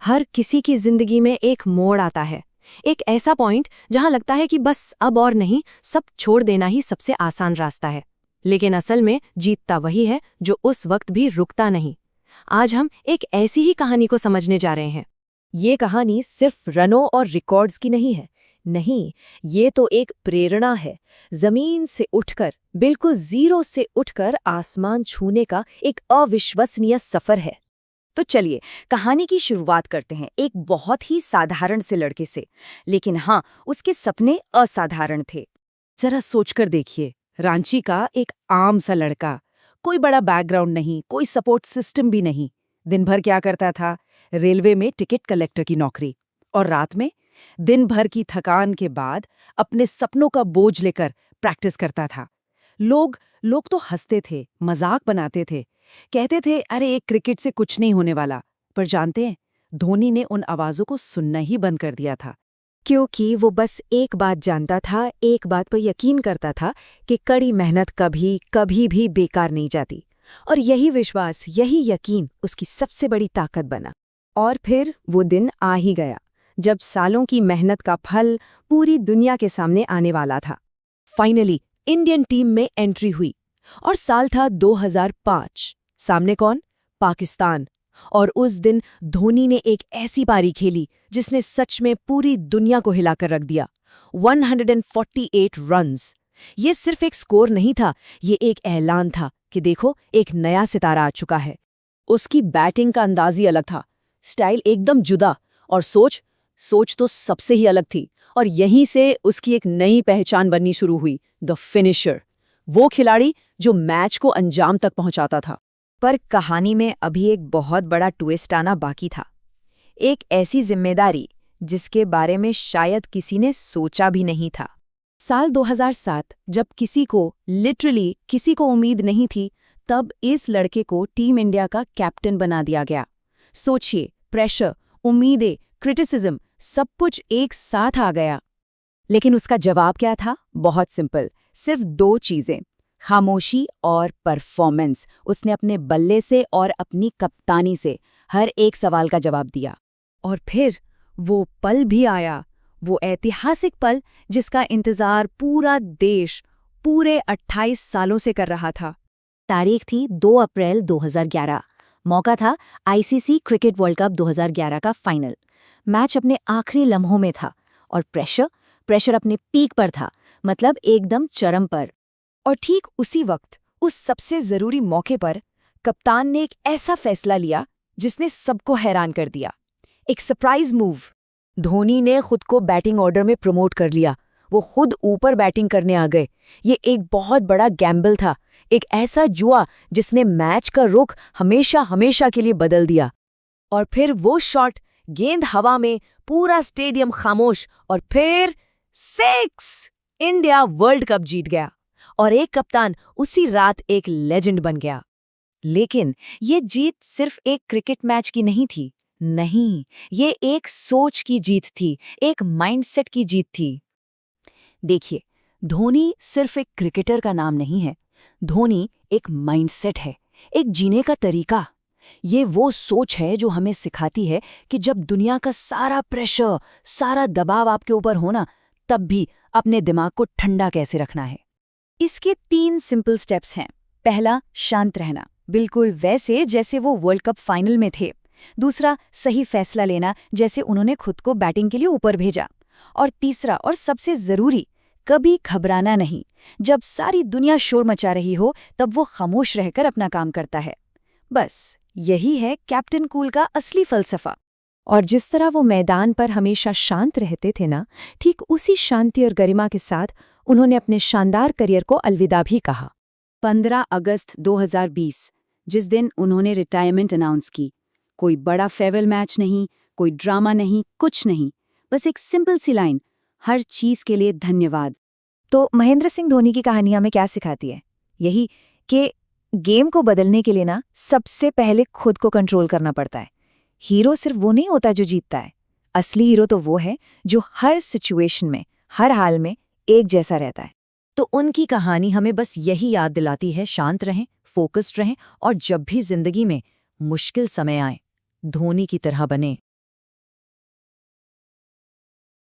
हर किसी की जिंदगी में एक मोड़ आता है, एक ऐसा पॉइंट जहां लगता है कि बस अब और नहीं, सब छोड़ देना ही सबसे आसान रास्ता है। लेकिन असल में जीतता वही है जो उस वक्त भी रुकता नहीं। आज हम एक ऐसी ही कहानी को समझने जा रहे हैं। ये कहानी सिर्फ रनों और रिकॉर्ड्स की नहीं है। नहीं, ये तो एक प्रेरणा है। जमीन से उठकर, बिल्कुल जीरो से उठकर आसमान छूने का एक अविश्वसनीय सफर है। तो चलिए कहानी की शुरुआत करते हैं एक बहुत ही साधारण से लड़के से। लेकिन हाँ, उसके सपने असाधारण थे। जरा सोचकर देखिए, रांची का एक आम सा लड़का, कोई बड़ा बैकग्राउंड नहीं, कोई सपोर्ट सिस्टम भी नहीं। दिन भर क्या करता था? रेलवे में टिकट कलेक्टर की नौकरी। और रात में दिन भर की थकान के बाद अपने सपनों का बोझ लेकर प्रैक्टिस करता था। लोग लोग तो हंसते थे, मजाक बनाते थे, कहते थे अरे एक क्रिकेट से कुछ नहीं होने वाला। पर जानते हैं, धोनी ने उन आवाजों को सुनना ही बंद कर दिया था। क्योंकि वो बस एक बात जानता था, एक बात पर यकीन करता था कि कड़ी मेहनत कभी कभी भी बेकार नहीं जाती। और यही विश्वास, यही यकीन उसकी सबसे बड़ी ताकत बना। और फिर वो दिन आ ही गया जब सालों की मेहनत का फल पूरी दुनिया के सामने आने वाला था। फाइनली इंडियन टीम में एंट्री हुई और साल था 2005। सामने कौन? पाकिस्तान। और उस दिन धोनी ने एक ऐसी पारी खेली जिसने सच में पूरी दुनिया को हिलाकर रख दिया। 148 रन्स। ये सिर्फ एक स्कोर नहीं था, ये एक ऐलान था कि देखो एक नया सितारा आ चुका है। उसकी बैटिंग का अंदाज ही अलग था, स्टाइल एकदम जुदा। और सोच तो सबसे ही अलग थी। और यहीं से उसकी एक नई पहचान बननी शुरू हुई, द फिनिशर। वो खिलाड़ी जो मैच को अंजाम तक पहुंचाता था। पर कहानी में अभी एक बहुत बड़ा ट्विस्ट आना बाकी था। एक ऐसी जिम्मेदारी जिसके बारे में शायद किसी ने सोचा भी नहीं था। साल 2007, जब लिटरली किसी को उम्मीद नहीं थी, तब इस लड़के को टीम इंडिया का कैप्टन बना दिया गया। सोचिए, प्रेशर, उम्मीदें, क्रिटिसिज्म, सब कुछ एक साथ आ गया। लेकिन उसका जवाब क्या था? बहुत सिंपल, सिर्फ 2 चीजें, खामोशी और परफॉर्मेंस। उसने अपने बल्ले से और अपनी कप्तानी से हर एक सवाल का जवाब दिया। और फिर वो पल भी आया, वो ऐतिहासिक पल जिसका इंतजार पूरा देश पूरे 28 सालों से कर रहा था। तारीख थी 2 अप्रैल 2011। मौका था आईसीसी क्रिकेट वर्ल्ड कप 2011 का फाइनल। मैच अपने आखिरी लम्हों में था और प्रेशर अपने पीक पर था, मतलब एकदम चरम पर। और ठीक उसी वक्त, उस सबसे जरूरी मौके पर, कप्तान ने एक ऐसा फैसला लिया जिसने सबको हैरान कर दिया। एक सरप्राइज मूव। धोनी ने खुद को बैटिंग ऑर्डर में प्रमोट कर लिया। वो खुद ऊपर बैटिंग करने आ गए। ये एक बहुत बड़ा गैम्बल था, एक ऐसा जुआ जिसने मैच का रुख हमेशा के लिए बदल दिया। और फिर वो शॉट, गेंद हवा में, पूरा स्टेडियम खामोश, और फिर 6! इंडिया वर्ल्ड कप जीत गया और एक कप्तान उसी रात एक लेजेंड बन गया। लेकिन ये जीत सिर्फ एक क्रिकेट मैच की नहीं थी। नहीं, ये एक सोच की जीत थी, एक माइंडसेट की जीत थी। देखिए, धोनी सिर्फ एक क्रिकेटर का नाम नहीं है। धोनी एक माइंडसेट है, एक जीने का तरीका। ये वो सोच है जो हमें सिखाती है कि जब दुनिया का सारा प्रेशर, सारा दबाव आपके ऊपर हो ना, तब भी अपने दिमाग को ठंडा कैसे रखना है। इसके 3 सिंपल स्टेप्स हैं। पहला, शांत रहना, बिल्कुल वैसे जैसे वो वर्ल्ड कप फाइनल में थे। दूसरा, सही फैसला लेना, जैसे उन्होंने खुद को बैटिंग के लिए ऊपर भेजा। और तीसरा और सबसे जरूरी, कभी घबराना नहीं। जब सारी दुनिया शोर मचा रही हो, तब वो खामोश रहकर अपना काम करता है। बस यही है कैप्टन कूल का असली फलसफा। और जिस तरह वो मैदान पर हमेशा शांत रहते थे ना, ठीक उसी शांति और गरिमा के साथ उन्होंने अपने शानदार करियर को अलविदा भी कहा। 15 अगस्त 2020, जिस दिन उन्होंने रिटायरमेंट अनाउंस की। कोई बड़ा फेयरवेल मैच नहीं, कोई ड्रामा नहीं, कुछ नहीं, बस एक सिंपल सी लाइन, हर चीज के लिए धन्यवाद। तो महेंद्र सिंह धोनी की कहानी हमें क्या सिखाती है? यही कि गेम को बदलने के लिए ना सबसे पहले खुद को कंट्रोल करना पड़ता है। हीरो सिर्फ वो नहीं होता जो जीतता है। असली हीरो तो वो है जो हर सिचुएशन में, हर हाल में एक जैसा रहता है। तो उनकी कहानी हमें बस यही याद दिलाती है, शांत रहें, फोकस्ड रहें, और जब भी जिंदगी में मुश्किल समय आए, धोनी की तरह बने।